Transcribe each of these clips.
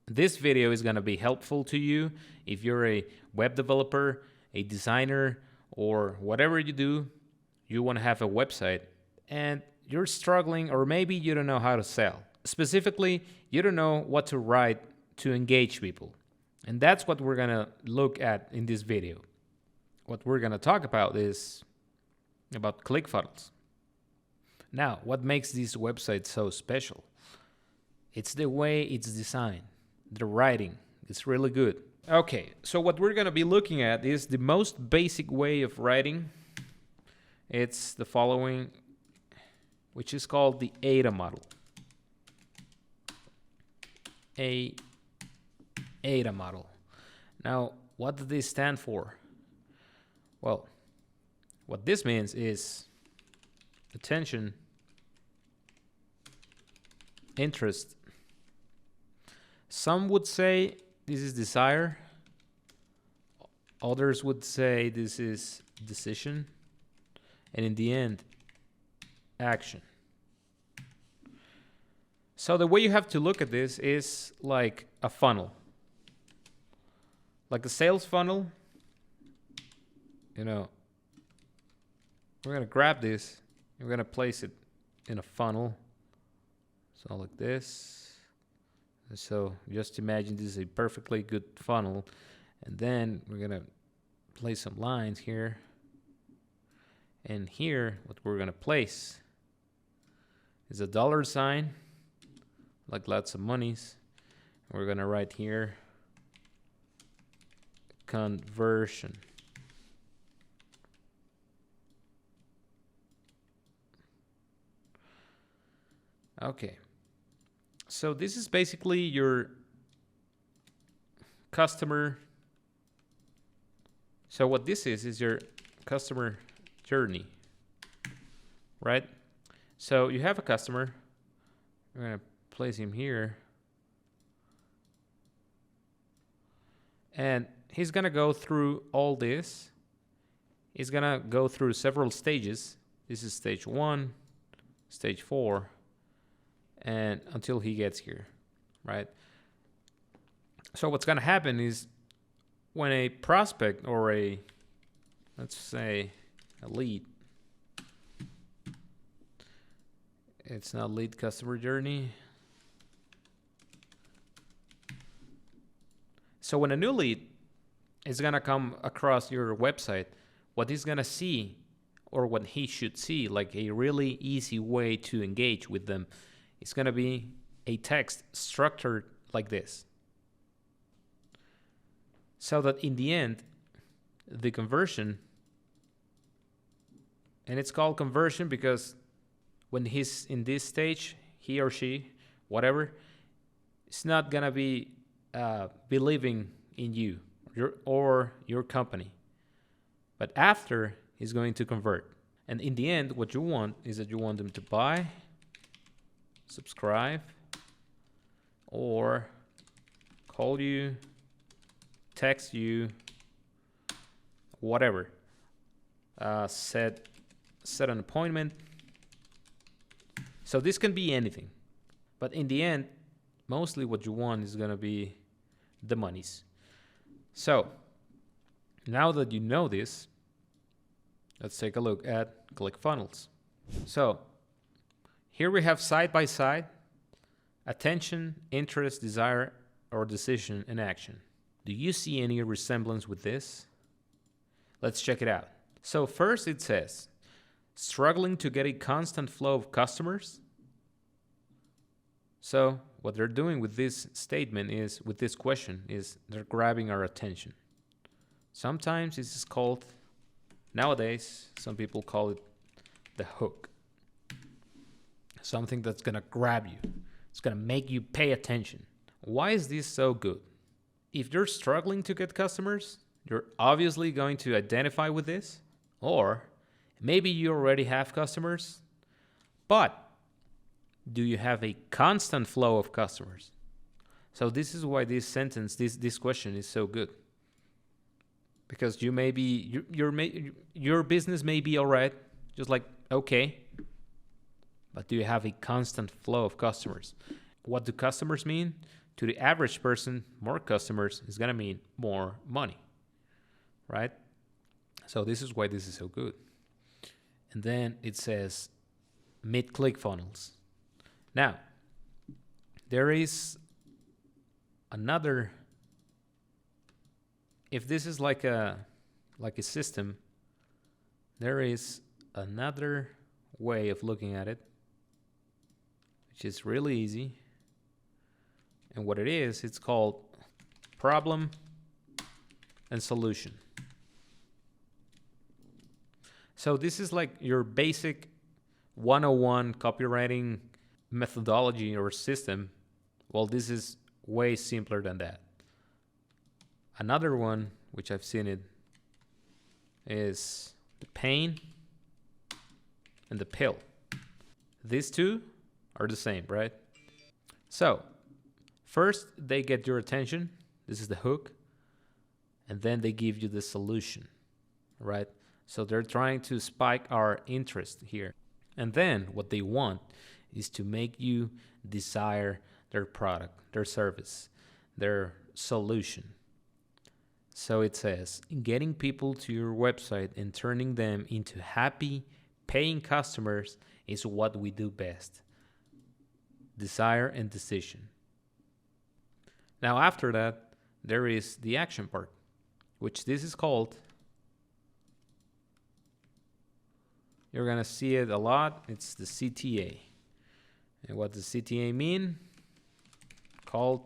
This video is going to be helpful to you if you're a web developer, a designer, or whatever you do. You want to have a website and you're struggling, or maybe you don't know how to sell. Specifically, you don't know what to write to engage people. And that's what we're going to look at in this video. What we're going to talk about is about ClickFunnels. Now, what makes this website so special? It's the way it's designed. The writing is really good. Okay, so what we're going to be looking at is the most basic way of writing. It's the following, which is called the AIDA model. AIDA model. Now, what does this stand for? Well, what this means is attention, interest. Some would say this is desire. Others would say this is decision. And in the end, action. So the way you have to look at this is like a funnel. Like a sales funnel. You know, we're going to grab this. We're going to place it in a funnel. So like this. So just imagine this is a perfectly good funnel. And then we're going to place some lines here. And here, what we're going to place is a dollar sign, like lots of monies. We're going to write here conversion. Okay. So this is basically your customer. So what this is your customer journey, right? So you have a customer. We're going to place him here. And he's going to go through all this. He's going to go through several stages. This is stage 1, stage 4. And until he gets here, right? So what's going to happen is when a prospect or let's say a lead, it's not lead customer journey. So when a new lead is going to come across your website, what he's going to see, or what he should see, like a really easy way to engage with them, it's going to be a text structured like this. So that in the end, the conversion, and it's called conversion because when he's in this stage, he or she, whatever, it's not going to be believing in you or your company. But after, he's going to convert. And in the end, what you want is that you want them to buy, subscribe, or call you, text you, whatever. Set an appointment. So this can be anything. But in the end, mostly what you want is going to be the monies. So now that you know this, let's take a look at ClickFunnels. So here we have side by side attention, interest, desire, or decision, and action. Do you see any resemblance with this? Let's check it out. So first it says, struggling to get a constant flow of customers. So what they're doing with this statement is, with this question, is they're grabbing our attention. Sometimes this is called, nowadays, some people call it the hook. Something that's going to grab you. It's going to make you pay attention. Why is this so good? If you're struggling to get customers, you're obviously going to identify with this. Or maybe you already have customers, but do you have a constant flow of customers? So this is why this sentence, this question is so good. Because you may be, your business may be all right, just like okay, but do you have a constant flow of customers? What do customers mean? To the average person, more customers is going to mean more money, right? So this is why this is so good. And then it says meet ClickFunnels. Now, there is another, if this is like a system, there is another way of looking at it, which is really easy. And what it is, it's called problem and solution. So this is like your basic 101 copywriting methodology or system. Well, this is way simpler than that. Another one, which I've seen it, is the pain and the pill. These two are the same, right? So first, they get your attention. This is the hook. And then they give you the solution, right? So they're trying to spike our interest here. And then what they want is to make you desire their product, their service, their solution. So it says, getting people to your website and turning them into happy, paying customers is what we do best. Desire and decision. Now after that, there is the action part, which this is called, you're going to see it a lot, it's the CTA. And what does CTA mean? It's call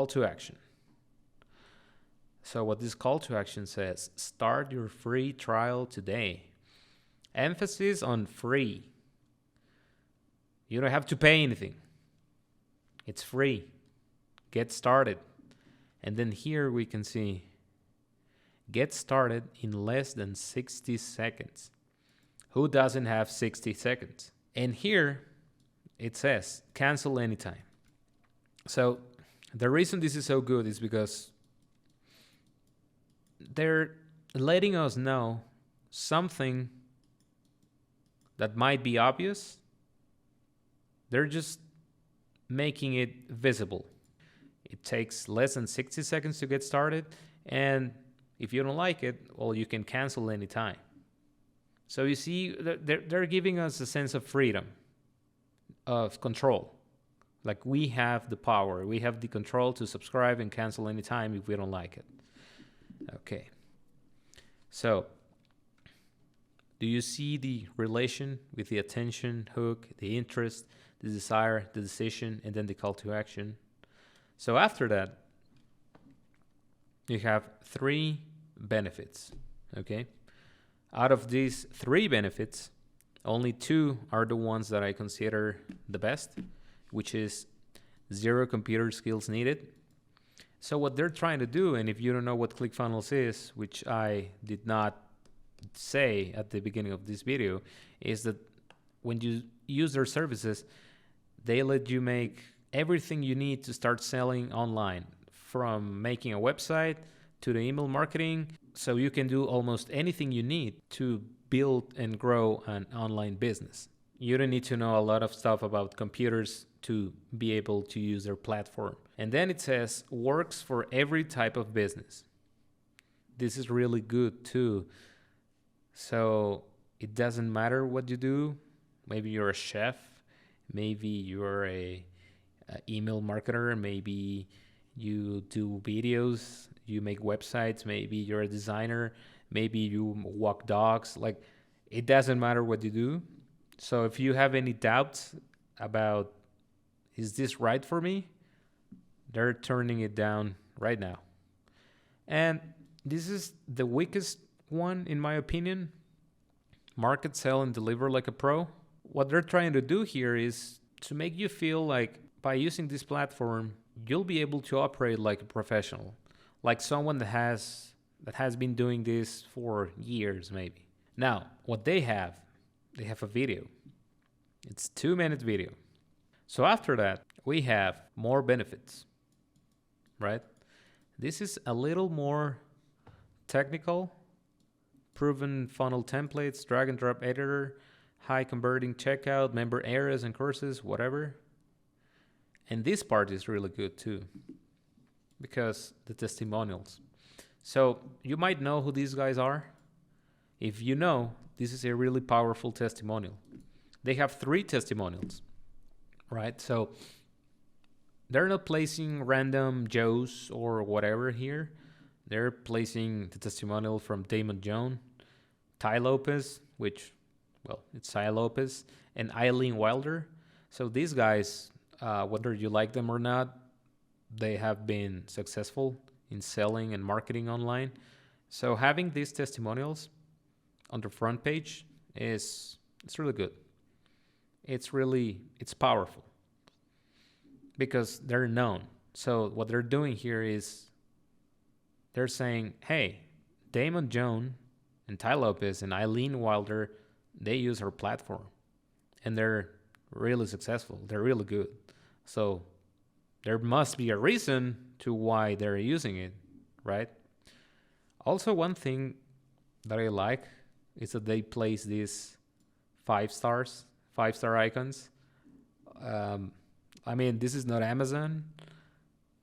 to action. So what this call to action says, start your free trial today. Emphasis on free. You don't have to pay anything. It's free. Get started. And then here we can see, get started in less than 60 seconds. Who doesn't have 60 seconds? And here it says, cancel anytime. So the reason this is so good is because they're letting us know something that might be obvious. They're just making it visible. It takes less than 60 seconds to get started. And if you don't like it, well, you can cancel anytime. So you see, they're giving us a sense of freedom, of control. Like we have the power, we have the control to subscribe and cancel anytime if we don't like it. Okay. So, do you see the relation with the attention hook, the interest, the desire, the decision, and then the call to action? So after that, you have 3 benefits, okay? Out of these 3 benefits, only 2 are the ones that I consider the best, which is 0 computer skills needed. So what they're trying to do, and if you don't know what ClickFunnels is, which I did not say at the beginning of this video, is that when you use their services, they let you make everything you need to start selling online, from making a website to the email marketing. So you can do almost anything you need to build and grow an online business. You don't need to know a lot of stuff about computers to be able to use their platform. And then it says works for every type of business. This is really good too. So it doesn't matter what you do. Maybe you're a chef, maybe you're a email marketer, maybe you do videos, you make websites, maybe you're a designer, maybe you walk dogs. Like, it doesn't matter what you do. So if you have any doubts about, is this right for me? They're turning it down right now. And this is the weakest one, in my opinion. Market, sell, and deliver like a pro. What they're trying to do here is to make you feel like by using this platform, you'll be able to operate like a professional, like someone that has been doing this for years, maybe. Now, what they have a video. It's 2-minute video. So after that, we have more benefits, right? This is a little more technical. Proven funnel templates, drag and drop editor, high converting checkout, member areas and courses, whatever. And this part is really good too, because the testimonials. So you might know who these guys are. If you know, this is a really powerful testimonial. They have 3 testimonials, right? So they're not placing random Joes or whatever here. They're placing the testimonial from Damon Jones, Tai Lopez, which, well, it's Tai Lopez, and Eileen Wilder. So these guys, whether you like them or not, they have been successful in selling and marketing online. So having these testimonials on the front page it's really good. It's powerful because they're known. So what they're doing here is they're saying, hey, Damon Jones and Tai Lopez and Eileen Wilder, they use our platform and they're really successful. They're really good. So there must be a reason to why they're using it, right? Also, one thing that I like is that they place these 5-star icons. I mean, this is not Amazon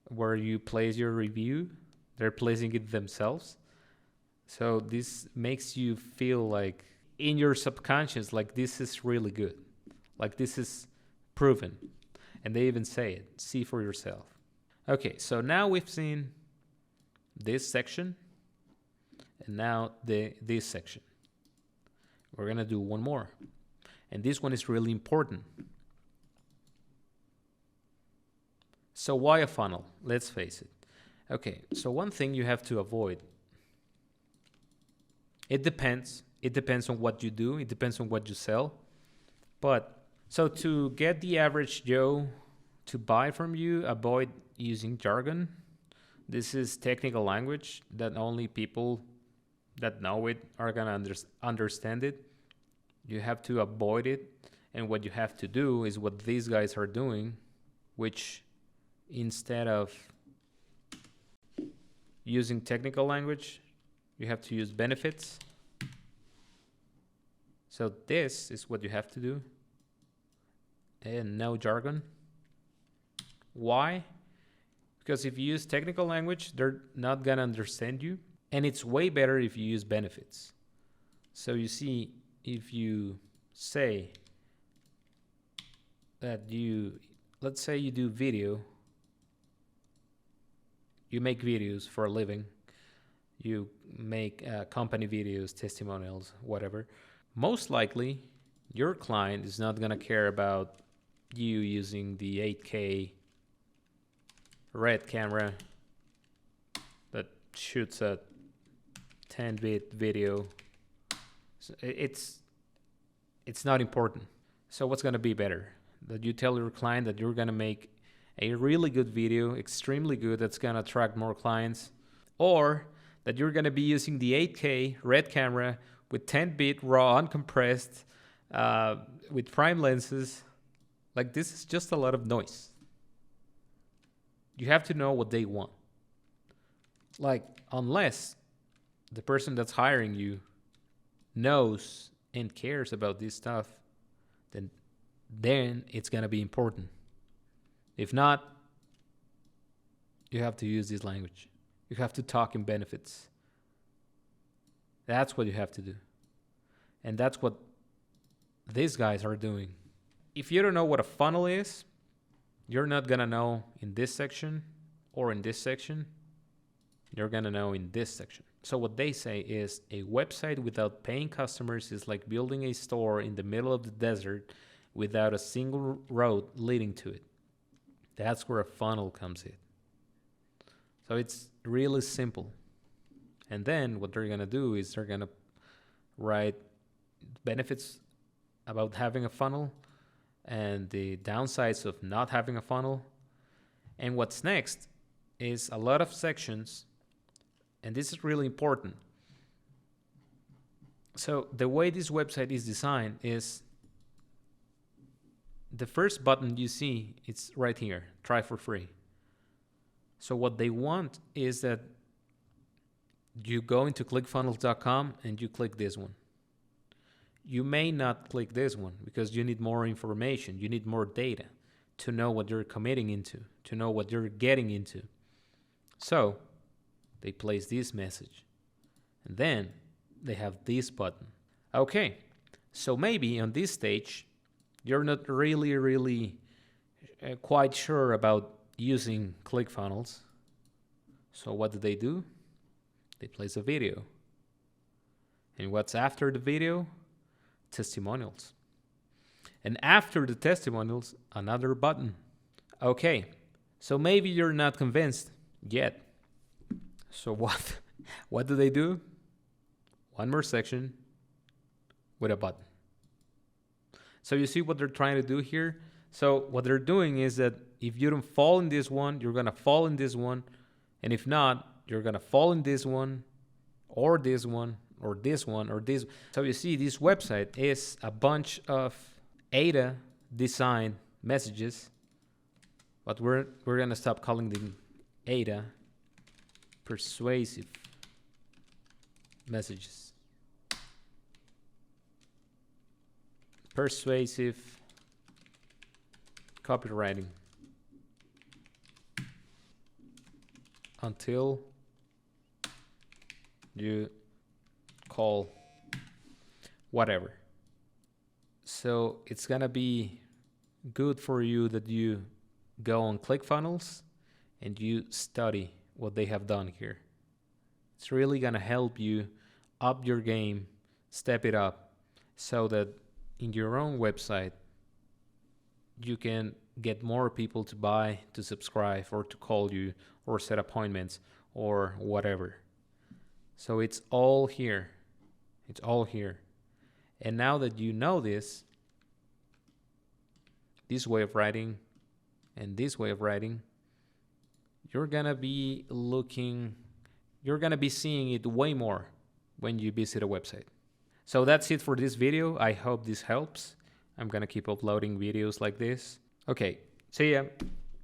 where you place your review. They're placing it themselves. So this makes you feel like in your subconscious, like this is really good. Like this is proven. And they even say it. See for yourself. Okay, so now we've seen this section. And now this section. We're going to do one more. And this one is really important. So why a funnel? Let's face it. Okay, so one thing you have to avoid. It depends. It depends on what you do. It depends on what you sell. But so to get the average Joe to buy from you, avoid using jargon. This is technical language that only people that know it are going to understand it. You have to avoid it. And what you have to do is what these guys are doing, which instead of using technical language, you have to use benefits. So this is what you have to do. And no jargon. Why? Because if you use technical language, they're not going to understand you. And it's way better if you use benefits. So you see, if you say that let's say you do video, you make videos for a living, you make company videos, testimonials, whatever. Most likely, your client is not going to care about you using the 8K red camera that shoots a 10-bit video. So it's not important. So what's going to be better? That you tell your client that you're going to make a really good video, extremely good, that's going to attract more clients, or that you're going to be using the 8K red camera with 10-bit raw uncompressed with prime lenses. Like, this is just a lot of noise. You have to know what they want. Like, unless the person that's hiring you knows and cares about this stuff, then it's going to be important. If not, you have to use this language. You have to talk in benefits. That's what you have to do. And that's what these guys are doing. If you don't know what a funnel is, you're not going to know in this section or in this section. You're going to know in this section. So what they say is a website without paying customers is like building a store in the middle of the desert without a single road leading to it. That's where a funnel comes in. So it's really simple. And then what they're going to do is they're going to write benefits about having a funnel and the downsides of not having a funnel. And what's next is a lot of sections, and this is really important. So the way this website is designed is the first button you see, it's right here, try for free. So what they want is that you go into clickfunnels.com and you click this one. You may not click this one because you need more information. You need more data to know what you're committing into, to know what you're getting into. So they place this message, and then they have this button. Okay, so maybe on this stage, you're not really quite sure about using ClickFunnels. So what do? They place a video. And what's after the video? Testimonials. And after the testimonials, another button. Okay, so maybe you're not convinced yet. So what do? One more section with a button. So you see what they're trying to do here? So what they're doing is that if you don't fall in this one, you're going to fall in this one. And if not, you're going to fall in this one, or this one, or this one, or this. So you see, this website is a bunch of AIDA design messages, but we're going to stop calling them AIDA, persuasive messages. Persuasive copywriting until you call whatever. So it's gonna be good for you that you go on ClickFunnels and you study what they have done here. It's really gonna help you up your game, step it up, so that in your own website you can get more people to buy, to subscribe, or to call you, or set appointments, or whatever. So it's all here. It's all here. And now that you know this way of writing and this way of writing, you're gonna be seeing it way more when you visit a website. So that's it for this video. I hope this helps. I'm gonna keep uploading videos like this. Okay, see ya.